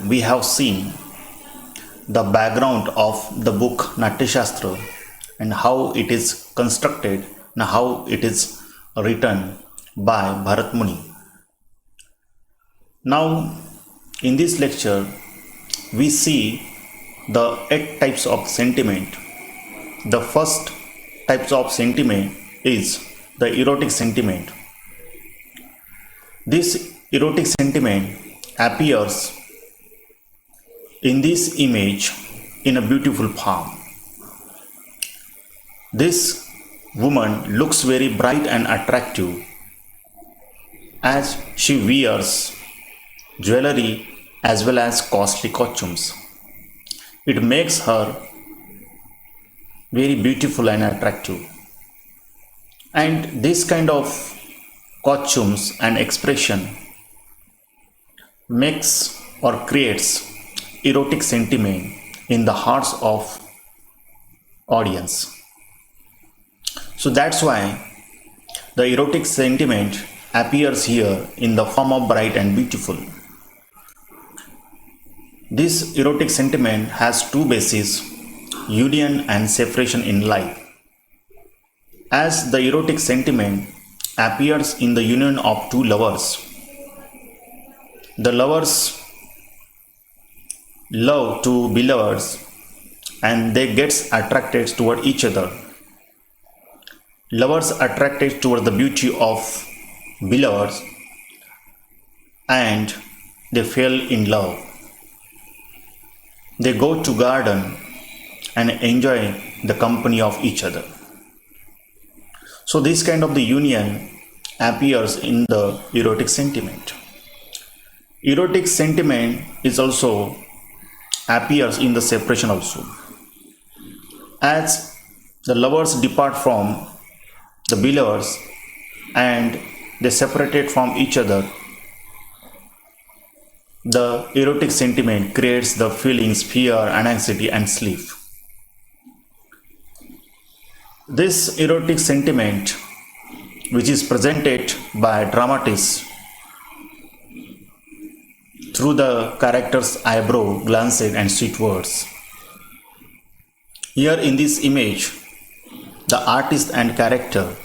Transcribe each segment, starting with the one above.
we have seen the background of the book Natyashastra and how it is constructed and how it is written by Bharat Muni. Now, in this lecture, we see the 8 types of sentiment. The first types of sentiment is the erotic sentiment. This erotic sentiment appears in this image in a beautiful form. This woman looks very bright and attractive as she wears jewelry as well as costly costumes. It makes her very beautiful and attractive. And this kind of costumes and expression makes or creates erotic sentiment in the hearts of audience. So that's why the erotic sentiment appears here in the form of bright and beautiful. This erotic sentiment has 2 bases: union and separation in life. As the erotic sentiment appears in the union of 2 lovers, the lovers love to be lovers and they get attracted toward each other. Lovers attracted toward the beauty of beloveds and they fell in love. They go to garden and enjoy the company of each other. So this kind of the union appears in the erotic sentiment. Erotic sentiment is also appears in the separation also. As the lovers depart from the beloveds and they separated from each other, the erotic sentiment creates the feelings, fear, anxiety and sleep. This erotic sentiment, which is presented by dramatists through the character's eyebrow, glances and sweet words. Here in this image, the artist and character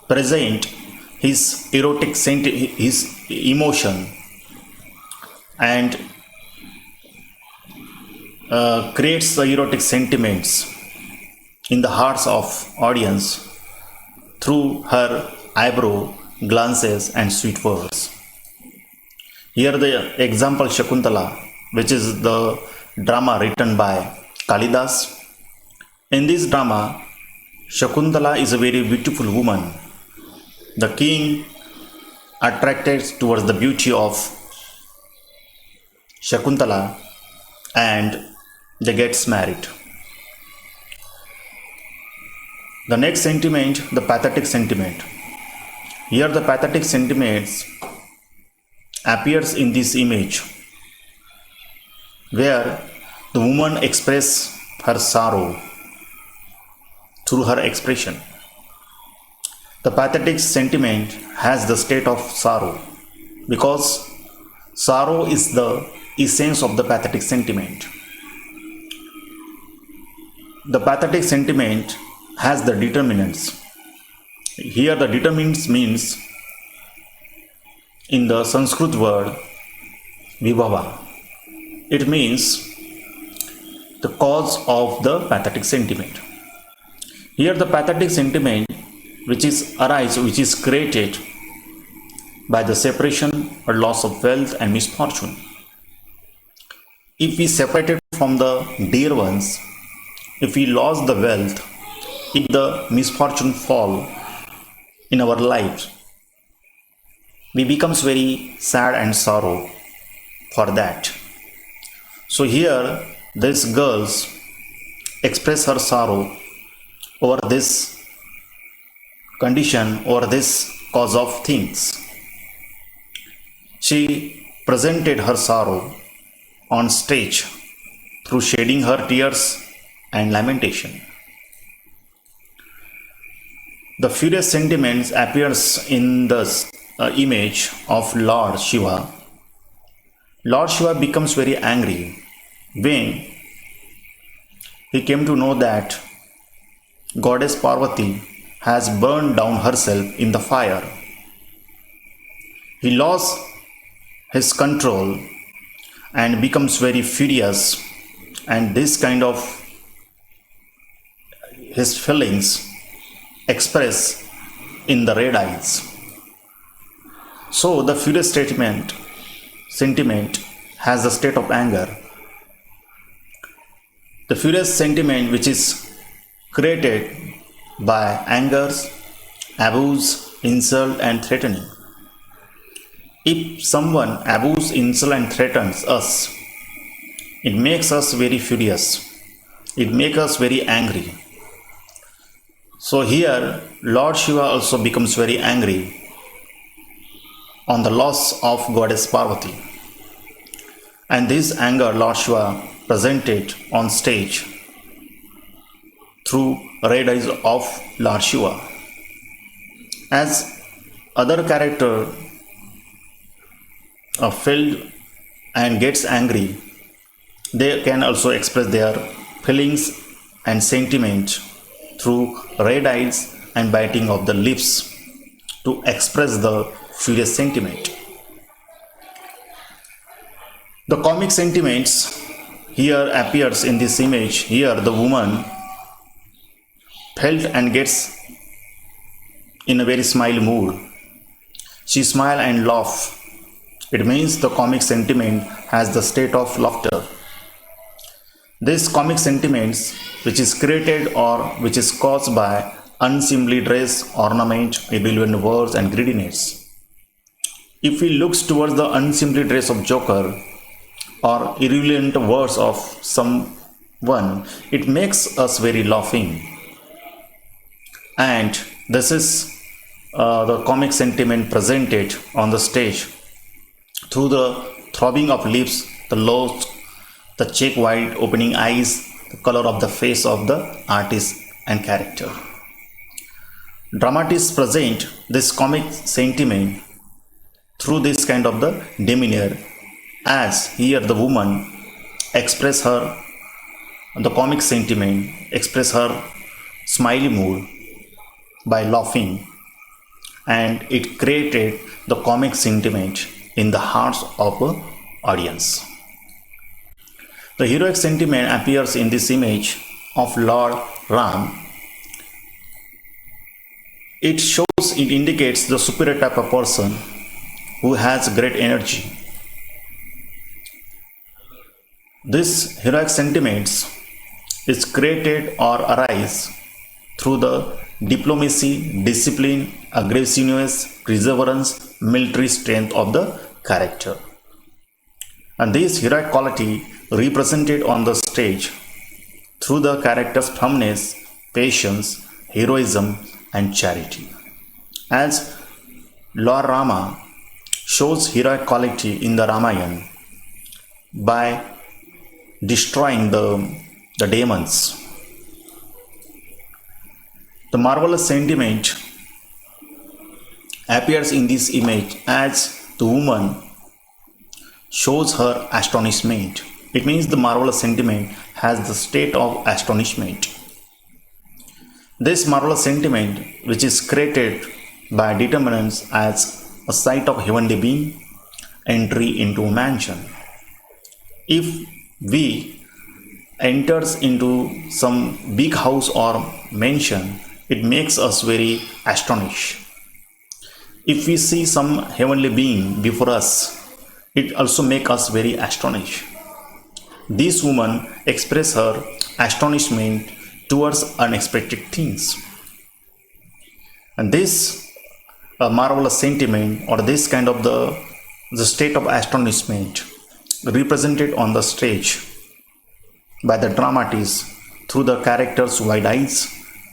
present his erotic his emotion and creates the erotic sentiments in the hearts of audience through her eyebrow, glances and sweet words. Here the example Shakuntala, which is the drama written by Kalidas. In this drama, Shakuntala is a very beautiful woman. The king attracted towards the beauty of Shakuntala and they gets married. The next sentiment, the pathetic sentiment. Here the pathetic sentiments appears in this image where the woman expresses her sorrow through her expression. The pathetic sentiment has the state of sorrow because sorrow is the essence of the pathetic sentiment. The pathetic sentiment has the determinants. Here the determinants means in the Sanskrit word vibhava. It means the cause of the pathetic sentiment. Here the pathetic sentiment which is created by the separation or loss of wealth and misfortune. If we separated from the dear ones, if we lost the wealth, if the misfortune fall in our lives, we becomes very sad and sorrow for that. So here these girls express her sorrow over this condition or this cause of things. She presented her sorrow on stage through shedding her tears and lamentation. The furious sentiments appears in the image of Lord Shiva. Lord Shiva becomes very angry when he came to know that Goddess Parvati has burned down herself in the fire. He lost his control and becomes very furious, and this kind of his feelings express in the red eyes. So the furious sentiment has the state of anger. The furious sentiment which is created by angers, abuse, insult and threatening. If someone abuses, insults and threatens us, it makes us very furious. It makes us very angry. So here Lord Shiva also becomes very angry on the loss of Goddess Parvati. And this anger Lord Shiva presented on stage through red eyes of Lord Shiva. As other character felt and gets angry, they can also express their feelings and sentiment through red eyes and biting of the lips to express the furious sentiment. The comic sentiments here appears in this image. Here the woman felt and gets in a very smiley mood. She smile and laugh. It means the comic sentiment has the state of laughter. This comic sentiments which is created or which is caused by unseemly dress, ornament, irrelevant words and greediness. If we look towards the unseemly dress of Joker or irrelevant words of someone, it makes us very laughing. And this is the comic sentiment presented on the stage through the throbbing of lips, the nose, the cheek wide opening eyes, the color of the face of the artist and character. Dramatists present this comic sentiment through this kind of the demeanor, as here the woman express her the comic sentiment, express her smiley mood by laughing, and it created the comic sentiment in the hearts of the audience. The heroic sentiment appears in this image of Lord Ram. It indicates the superior type of person who has great energy. This heroic sentiments is created or arise through the diplomacy, discipline, aggressiveness, perseverance, military strength of the character. And this heroic quality represented on the stage through the character's firmness, patience, heroism and charity. As Lord Rama shows heroic quality in the Ramayana by destroying the demons. The marvelous sentiment appears in this image as the woman shows her astonishment. It means the marvelous sentiment has the state of astonishment. This marvelous sentiment, which is created by determinants as a sight of heavenly being, entry into a mansion. If we enters into some big house or mansion, it makes us very astonished. If we see some heavenly being before us, it also makes us very astonished. This woman expressed her astonishment towards unexpected things. And this marvelous sentiment or this kind of the state of astonishment represented on the stage by the dramatist through the characters' wide eyes,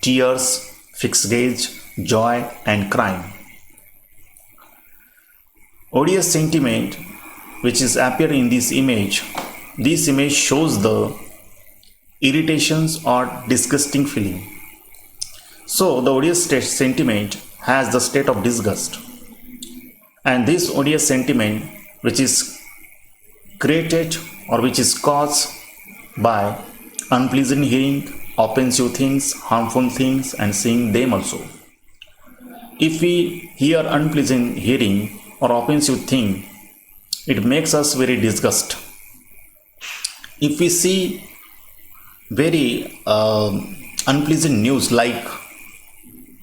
tears, fixed gaze, joy and crime. Odious sentiment which is appear in this image shows the irritations or disgusting feeling. So the odious sentiment has the state of disgust, and this odious sentiment which is created or which is caused by unpleasant hearing, offensive things, harmful things, and seeing them also. If we hear unpleasant hearing or offensive thing, it makes us very disgust. If we see very unpleasant news like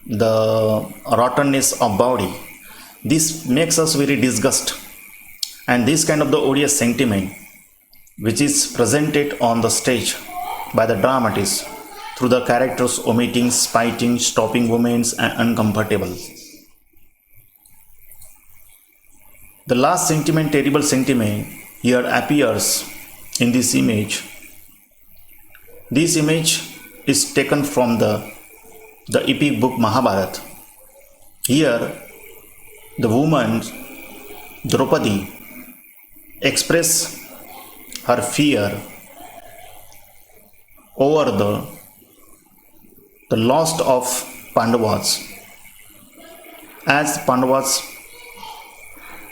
the rottenness of body, this makes us very disgust. And this kind of the odious sentiment which is presented on the stage by the dramatist through the characters omitting, spiting, stopping movements, and uncomfortable. The last sentiment, terrible sentiment, here appears in this image. This image is taken from the epic book Mahabharata. Here, the woman Draupadi express her fear over the loss of Pandavas, as Pandavas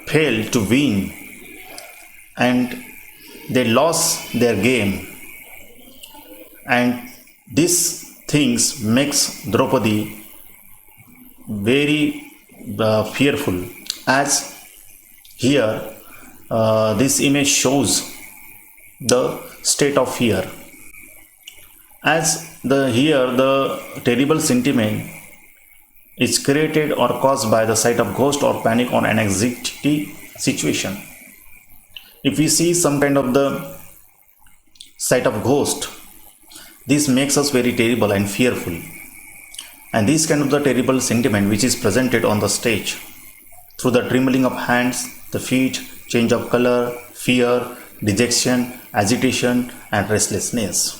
failed to win and they lost their game, and these things makes Draupadi very fearful. As here this image shows the state of fear, as here the terrible sentiment is created or caused by the sight of ghost or panic on an anxiety situation. If we see some kind of the sight of ghost, this makes us very terrible and fearful. And this kind of the terrible sentiment which is presented on the stage through the trembling of hands, the feet, change of color, fear, dejection, agitation, and restlessness.